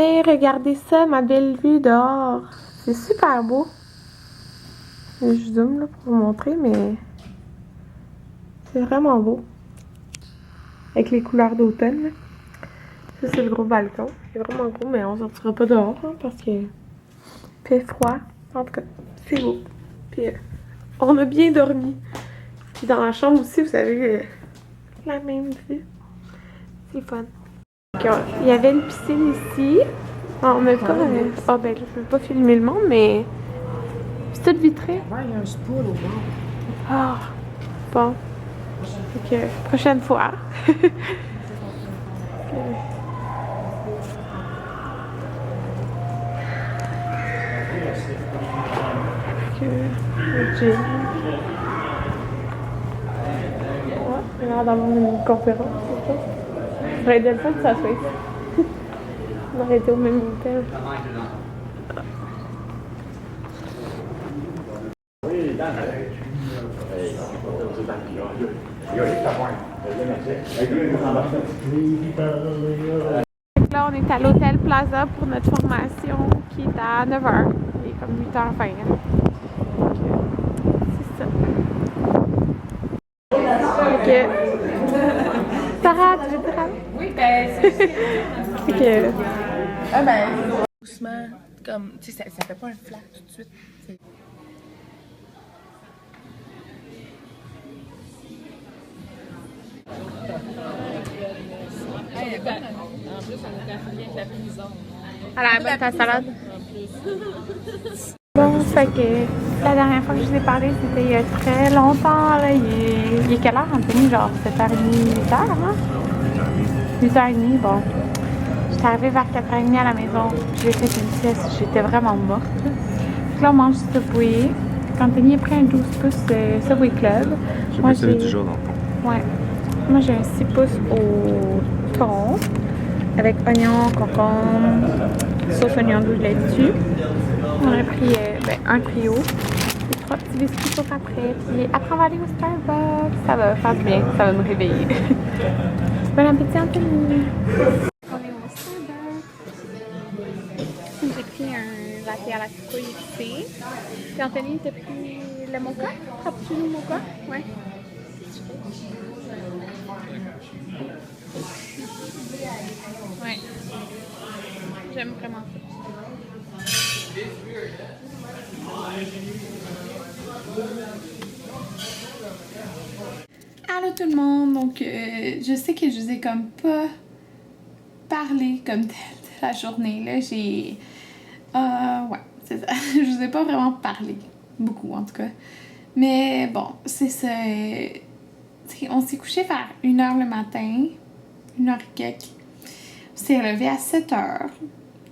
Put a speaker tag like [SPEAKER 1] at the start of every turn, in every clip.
[SPEAKER 1] matin, regardez ça, ma belle vue dehors. C'est super beau. Je zoome là, pour vous montrer, mais c'est vraiment beau. Avec les couleurs d'automne. Ça, c'est le gros balcon. C'est vraiment gros, mais on sortira pas dehors hein, parce que il fait froid. En tout cas, c'est beau. Puis on a bien dormi. Puis dans la chambre aussi, vous savez, la même vue. C'est fun. Donc, il y avait une piscine ici. En même temps, oh ben, je veux pas filmer le monde, mais c'est tout vitré.
[SPEAKER 2] Ouais, il y a un spool au bord.
[SPEAKER 1] Ah, bon. Donc, prochaine fois. Le gym. Ouais, l'air d'avoir une conférence, c'est ça. Ça aurait été le fun que ça soit ici. On aurait été au même hôtel. Là, on est à l'hôtel Plaza pour notre formation qui est à 9h. Il est comme 8h20. Hein. C'est ça. Ok. Sarah, tu veux dire?
[SPEAKER 3] Oui, ben, c'est
[SPEAKER 1] Ok.
[SPEAKER 3] Ah, ben, doucement, comme, tu sais, ça fait pas un flash tout de suite. En plus, on est affilié avec la prison.
[SPEAKER 1] Alors, bonne ta salade. Bon, fait que la dernière fois que je vous ai parlé, c'était il y a très longtemps. Là. Il est quelle heure, Anthony? Genre 7h30, 8h, hein? 8h30, bon. J'étais arrivée vers 4h30 à la maison. J'ai fait une sieste. J'étais vraiment morte. Donc là, on mange du Subway. Anthony a pris un 12 pouces Subway Club.
[SPEAKER 4] Je sais pas si du jour dans le fond.
[SPEAKER 1] Ouais. Moi, j'ai un 6 pouces au thon avec oignon, concombre, sauce oignon doux là-dessus. On a pris un trio, et 3 petits biscuits pour après. Puis après, on va aller au Starbucks. Ça va faire du bien, ça va me réveiller. Bon appétit, Anthony! On est au Starbucks. J'ai pris un latte à la citrouille épicée. Puis Anthony, t'as pris le mocha? Cappuccino mocha? Ouais. Ouais. J'aime vraiment ça. Allô tout le monde, donc je sais que je vous ai comme pas parlé comme telle de la journée là, j'ai ouais, c'est ça, je vous ai pas vraiment parlé, beaucoup en tout cas, mais bon, c'est ça, on s'est couché vers 1h le matin, 1h et quelques, on s'est levé à 7h,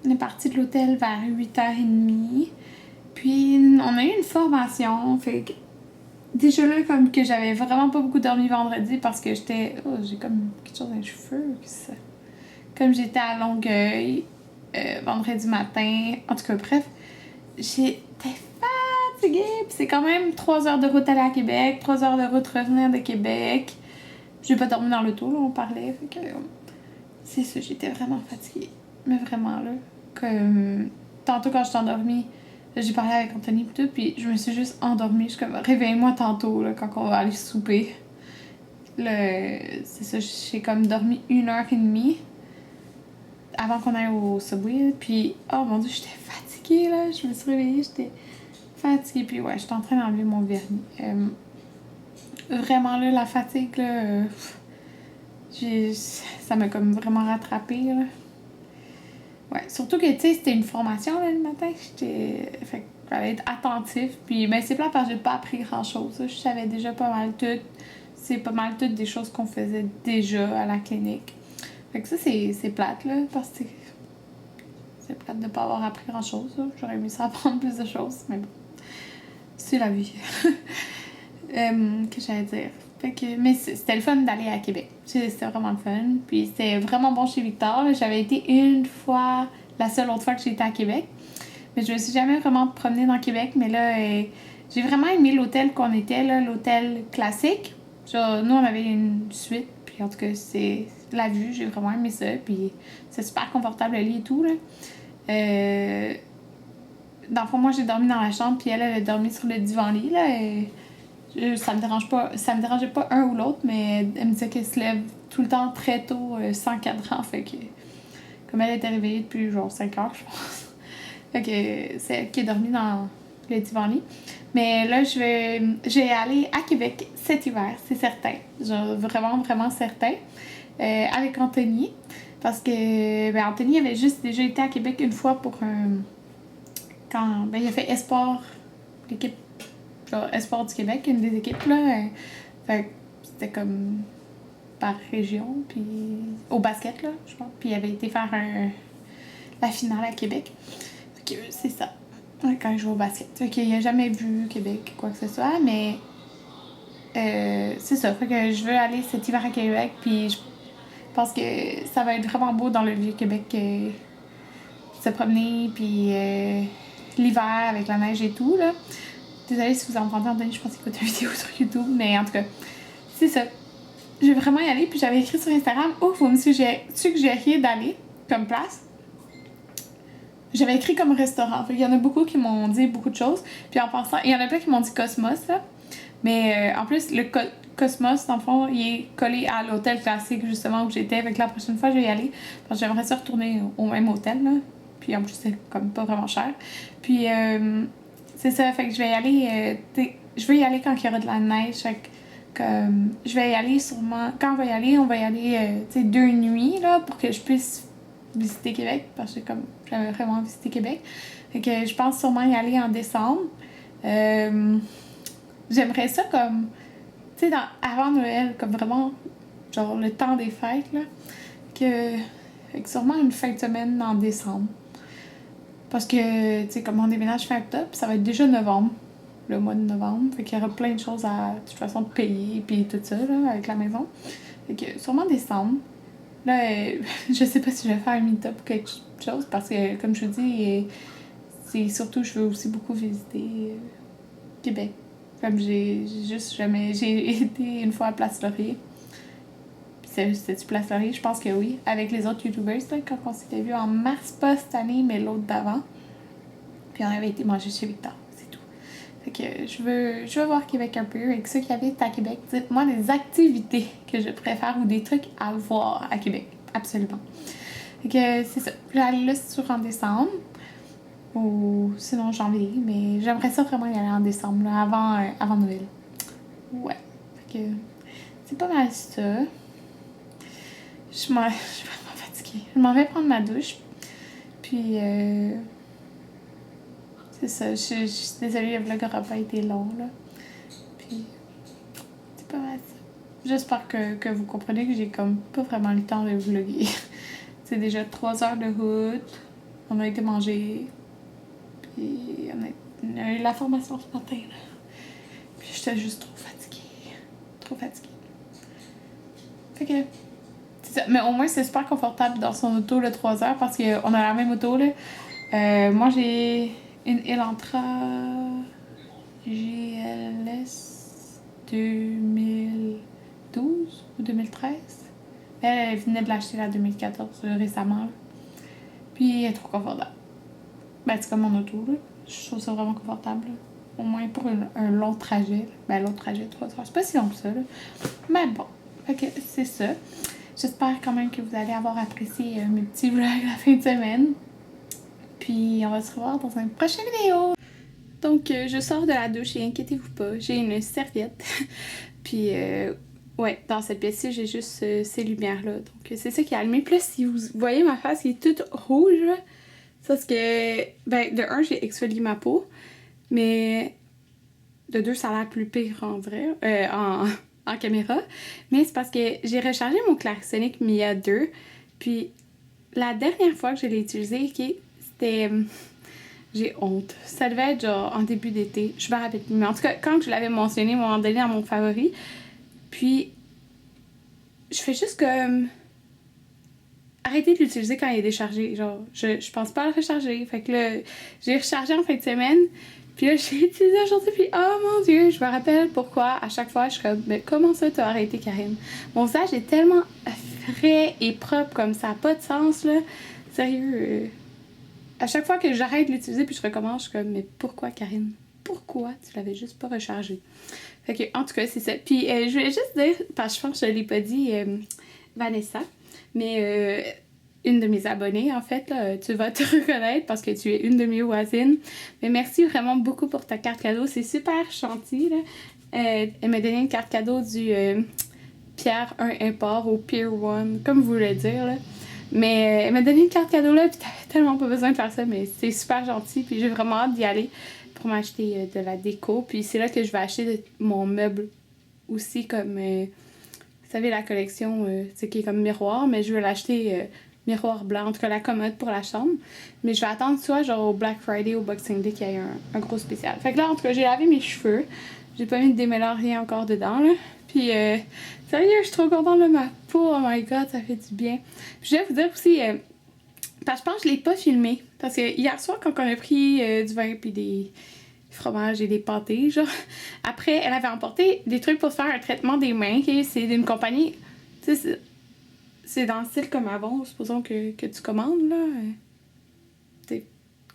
[SPEAKER 1] on est parti de l'hôtel vers 8h30, puis on a eu une formation, fait que déjà là, comme que j'avais vraiment pas beaucoup dormi vendredi parce que j'étais... Oh, j'ai comme quelque chose dans les cheveux. Ça. Comme j'étais à Longueuil vendredi matin. En tout cas, bref, j'étais fatiguée. Puis c'est quand même 3 heures de route aller à Québec, 3 heures de route revenir de Québec. J'ai pas dormi dans l'auto, là, on parlait. Fait que c'est ça, j'étais vraiment fatiguée. Mais vraiment, là. Comme tantôt quand je suis endormie, j'ai parlé avec Anthony et tout, puis je me suis juste endormie. Je suis comme, réveille-moi tantôt, là, quand on va aller souper. C'est ça, j'ai comme dormi 1h30 avant qu'on aille au Subway. Puis, oh mon Dieu, j'étais fatiguée, là. Je me suis réveillée, j'étais fatiguée. Puis ouais, j'étais en train d'enlever mon vernis. Vraiment, là, la fatigue, là, ça m'a comme vraiment rattrapée, là. Ouais, surtout que, tu sais, c'était une formation, là, le matin. Fait qu'il fallait être attentif. Puis, ben, c'est plat parce que j'ai pas appris grand-chose. Je savais déjà pas mal tout. C'est pas mal toutes des choses qu'on faisait déjà à la clinique. Fait que ça, c'est plate, là, parce que c'est plate de pas avoir appris grand-chose, là. J'aurais aimé ça apprendre plus de choses, mais bon. C'est la vie. Que j'allais dire. Fait que, mais c'était le fun d'aller à Québec. C'était vraiment le fun. Puis c'était vraiment bon chez Victor. J'avais été une fois, la seule autre fois que j'ai été à Québec. Mais je me suis jamais vraiment promenée dans Québec. Mais là, j'ai vraiment aimé l'hôtel qu'on était, là, l'hôtel classique. Genre, nous, on avait une suite. Puis Puis en tout cas, c'est la vue, j'ai vraiment aimé ça. Puis c'est super confortable le lit et tout, là. Dans le fond, moi, j'ai dormi dans la chambre, puis elle a dormi sur le divan-lit, là. Ça me dérangeait pas un ou l'autre, mais elle me disait qu'elle se lève tout le temps très tôt, sans cadran, fait que... Comme elle était réveillée depuis genre 5 heures, je pense. Fait que c'est elle qui est dormi dans le divan-lit. Mais là, je vais aller à Québec cet hiver, c'est certain. Genre vraiment, vraiment certain. Avec Anthony. Parce que Anthony avait juste déjà été à Québec une fois pour un... Quand il a fait Espoir, l'équipe genre Espoir du Québec, une des équipes, là. Fait que c'était comme par région, puis au basket, là, je pense. Puis il avait été faire la finale à Québec. Fait que c'est ça, quand il joue au basket. Fait qu'il a jamais vu Québec, quoi que ce soit, mais c'est ça. Fait que je veux aller cet hiver à Québec, puis je pense que ça va être vraiment beau dans le Vieux-Québec se promener, puis l'hiver avec la neige et tout, là. Désolée si vous entendez Anthony, je pense qu'il écoute une vidéo sur YouTube, mais en tout cas, c'est ça. Je vais vraiment y aller, puis j'avais écrit sur Instagram, vous me suggériez d'aller comme place. J'avais écrit comme restaurant. Il y en a beaucoup qui m'ont dit beaucoup de choses. Puis en passant, il y en a plein qui m'ont dit Cosmos, là. Mais en plus, le Cosmos, dans le fond, il est collé à l'hôtel classique, justement, où j'étais. Fait que la prochaine fois, je vais y aller. Parce que j'aimerais ça retourner au même hôtel, là. Puis en plus, c'est comme pas vraiment cher. Puis c'est ça, fait que je vais y aller. Je veux y aller quand il y aura de la neige. Fait que je vais y aller sûrement. Quand on va y aller 2 nuits, là, pour que je puisse visiter Québec, parce que comme j'avais vraiment visité Québec. Fait que je pense sûrement y aller en décembre. J'aimerais ça comme, tu sais, avant Noël, comme vraiment, genre le temps des fêtes, là. Fait que sûrement une fin de semaine en décembre. Parce que, tu sais, comme on déménage fin octobre, ça va être déjà novembre, le mois de novembre. Fait qu'il y aura plein de choses à, de toute façon, payer, puis tout ça, là, avec la maison. Fait que sûrement décembre. Là, je sais pas si je vais faire un meet-up ou quelque chose, parce que, comme je vous dis, c'est surtout, je veux aussi beaucoup visiter Québec. Comme j'ai été une fois à Place Laurier. C'était-tu Place Laurier? Je pense que oui. Avec les autres YouTubers, là, quand on s'était vu en mars, pas cette année, mais l'autre d'avant. Puis on avait été manger chez Victor, c'est tout. Fait que je veux voir Québec un peu. Avec ceux qui habitent à Québec, dites-moi des activités que je préfère ou des trucs à voir à Québec. Absolument. Fait que c'est ça. Je vais aller là sur en décembre. Ou sinon janvier. Mais j'aimerais ça vraiment y aller en décembre, là, avant Noël. Ouais. Fait que c'est pas mal ça. Je suis vraiment fatiguée. Je m'en vais prendre ma douche. Puis, c'est ça. Je suis désolée, le vlog n'aura pas été long, là. Puis, c'est pas mal ça. J'espère que vous comprenez que j'ai comme pas vraiment le temps de vlogger. C'est déjà 3 heures de route. On a été manger. Puis, on a eu la formation ce matin, là. Puis, j'étais juste trop fatiguée. Trop fatiguée. Fait que... Mais au moins, c'est super confortable dans son auto, le 3 heures, parce qu'on a la même auto, là. Moi, j'ai une Elantra GLS 2012 ou 2013. Elle venait de l'acheter, la 2014, récemment, là. Puis, elle est trop confortable. Ben, c'est comme mon auto, là. Je trouve ça vraiment confortable, là. Au moins pour un long trajet, là. Ben, long trajet, 3 heures. C'est pas si long que ça, là. Mais bon, fait que c'est ça. J'espère quand même que vous allez avoir apprécié mes petits vlogs la fin de semaine. Puis on va se revoir dans une prochaine vidéo. Donc je sors de la douche et inquiétez-vous pas, j'ai une serviette. Puis ouais, dans cette pièce-ci, j'ai juste ces lumières-là. Donc c'est ça qui a allumé. Puis là, si vous voyez ma face qui est toute rouge, là, c'est parce que, ben de un, j'ai exfolié ma peau. Mais de deux, ça a l'air plus pire en vrai, en caméra, mais c'est parce que j'ai rechargé mon Clarisonic Mia 2, puis la dernière fois que je l'ai utilisé, c'était... J'ai honte. Ça devait être genre en début d'été, je me rappelle plus, mais en tout cas, quand je l'avais mentionné, à un moment donné, dans mon favori, puis je fais juste comme... Arrêter de l'utiliser quand il est déchargé, genre, je pense pas à le recharger, fait que là, j'ai rechargé en fin de semaine, Puis là, j'ai utilisé aujourd'hui, puis oh mon Dieu, je me rappelle pourquoi à chaque fois, je suis comme, mais comment ça t'as arrêté, Karine? Mon visage est tellement frais et propre comme ça n'a pas de sens, là. Sérieux. À chaque fois que j'arrête de l'utiliser, puis je recommence, je suis comme, mais pourquoi, Karine? Pourquoi tu l'avais juste pas rechargé? Fait que, en tout cas, c'est ça. Puis je voulais juste dire, parce que je pense que je l'ai pas dit, Vanessa, mais une de mes abonnées, en fait, là, tu vas te reconnaître parce que tu es une de mes voisines. Mais merci vraiment beaucoup pour ta carte cadeau. C'est super gentil, là. Elle m'a donné une carte cadeau du Pierre 1 Import au Pier 1, comme vous voulez dire, là. Mais elle m'a donné une carte cadeau, là, puis t'avais tellement pas besoin de faire ça, mais c'est super gentil, puis j'ai vraiment hâte d'y aller pour m'acheter de la déco. Puis c'est là que je vais acheter mon meuble aussi, comme, vous savez, la collection, c'est qui est comme miroir, mais je veux l'acheter miroir blanc, en tout cas la commode pour la chambre. Mais je vais attendre soit genre au Black Friday, au Boxing Day, qu'il y ait un gros spécial. Fait que là, en tout cas, j'ai lavé mes cheveux. J'ai pas mis de démêlant, rien encore dedans, là. Puis, sérieux, je suis trop contente de ma peau. Oh my god, ça fait du bien. Puis, je vais vous dire aussi, parce que je pense que je l'ai pas filmé. Parce que hier soir, quand on a pris du vin puis des fromages et des pâtés, genre, après, elle avait emporté des trucs pour faire un traitement des mains. Okay? C'est d'une compagnie, tu sais, c'est dans le style comme avant, supposons que tu commandes, là. T'sais,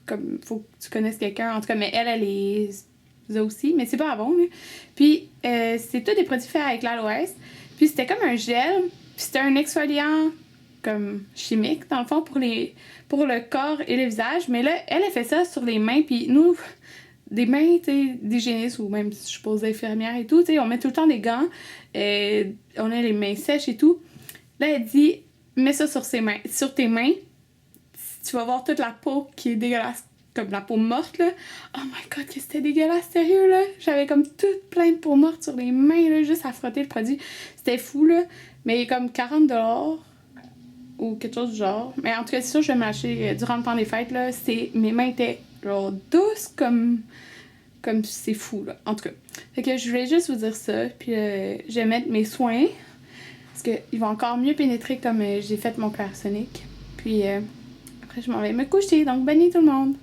[SPEAKER 1] comme, faut que tu connaisses quelqu'un. En tout cas, mais elle est aussi, mais c'est pas avant, là. Puis, c'est tous des produits faits avec l'aloès. Puis, c'était comme un gel. Puis, c'était un exfoliant comme chimique, dans le fond, pour le corps et le visage. Mais là, elle a fait ça sur les mains. Puis, nous, des mains, tu sais, d'hygiénistes ou même, je suppose, d'infirmières et tout, tu sais, on met tout le temps des gants. On a les mains sèches et tout. Là, elle dit, mets ça sur tes mains. Tu vas voir toute la peau qui est dégueulasse, comme la peau morte, là. Oh my god, que c'était dégueulasse, sérieux, là. J'avais comme toute plein de peau morte sur les mains, là, juste à frotter le produit. C'était fou, là. Mais comme 40$ ou quelque chose du genre. Mais en tout cas, c'est sûr, je vais m'acheter durant le temps des fêtes, là. Mes mains étaient, genre, douces comme c'est fou, là. En tout cas. Fait que je voulais juste vous dire ça. Puis je vais mettre mes soins. Parce qu'il va encore mieux pénétrer comme j'ai fait mon clairsonic. Puis après, je m'en vais me coucher. Donc, bonne nuit tout le monde!